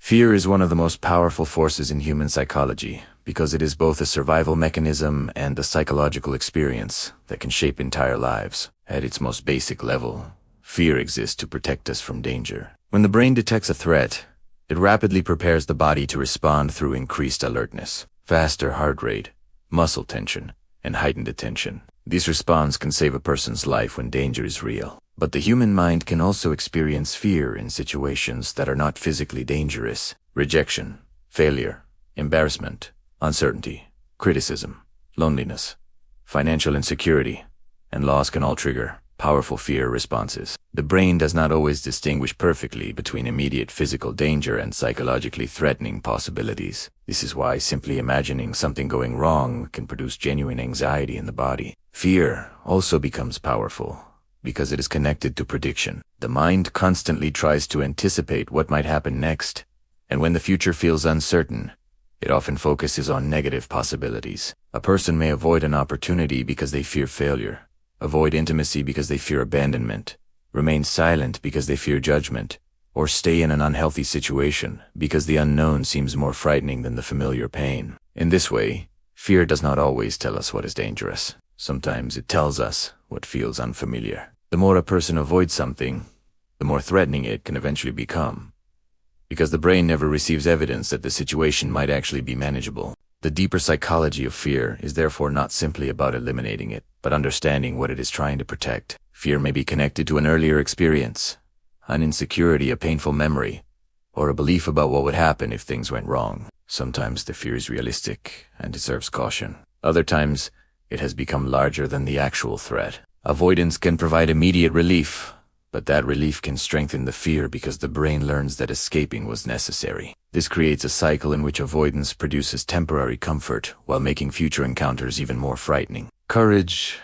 Fear is one of the most powerful forces in human psychology because it is both a survival mechanism and a psychological experience that can shape entire lives. At its most basic level, fear exists to protect us from danger. When the brain detects a threat, it rapidly prepares the body to respond through increased alertness, faster heart rate, muscle tension, and heightened attention. These responses can save a person's life when danger is real. But the human mind can also experience fear in situations that are not physically dangerous. Rejection, failure, embarrassment, uncertainty, criticism, loneliness, financial insecurity, and loss can all trigger powerful fear responses. The brain does not always distinguish perfectly between immediate physical danger and psychologically threatening possibilities. This is why simply imagining something going wrong can produce genuine anxiety in the body. Fear also becomes powerful because it is connected to prediction. The mind constantly tries to anticipate what might happen next, and when the future feels uncertain, it often focuses on negative possibilities. A person may avoid an opportunity because they fear failure, avoid intimacy because they fear abandonment, remain silent because they fear judgment, or stay in an unhealthy situation because the unknown seems more frightening than the familiar pain. In this way, fear does not always tell us what is dangerous. Sometimes it tells us what feels unfamiliar. The more a person avoids something, the more threatening it can eventually become, because the brain never receives evidence that the situation might actually be manageable. The deeper psychology of fear is therefore not simply about eliminating it, but understanding what it is trying to protect. Fear may be connected to an earlier experience, an insecurity, a painful memory, or a belief about what would happen if things went wrong. Sometimes the fear is realistic and deserves caution. Other times, it has become larger than the actual threat. Avoidance can provide immediate relief, but that relief can strengthen the fear because the brain learns that escaping was necessary. This creates a cycle in which avoidance produces temporary comfort while making future encounters even more frightening. Courage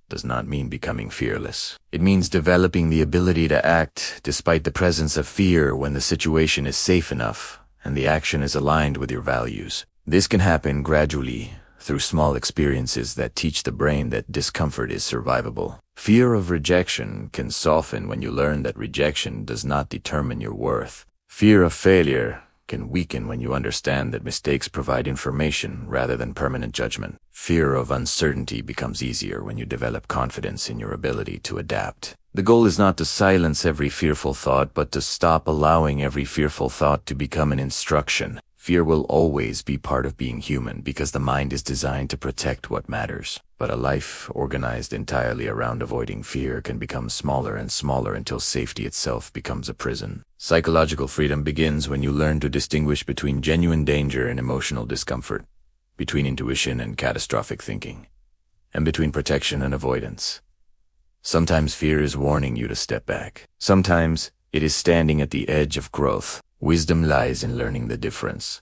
does not mean becoming fearless. It means developing the ability to act despite the presence of fear when the situation is safe enough and the action is aligned with your values. This can happen gradually through small experiences that teach the brain that discomfort is survivable. Fear of rejection can soften when you learn that rejection does not determine your worth. Fear of failure can weaken when you understand that mistakes provide information rather than permanent judgment. Fear of uncertainty becomes easier when you develop confidence in your ability to adapt. The goal is not to silence every fearful thought, but to stop allowing every fearful thought to become an instruction. Fear will always be part of being human because the mind is designed to protect what matters. But a life organized entirely around avoiding fear can become smaller and smaller until safety itself becomes a prison. Psychological freedom begins when you learn to distinguish between genuine danger and emotional discomfort, between intuition and catastrophic thinking, and between protection and avoidance. Sometimes fear is warning you to step back. Sometimes it is standing at the edge of growth. Wisdom lies in learning the difference.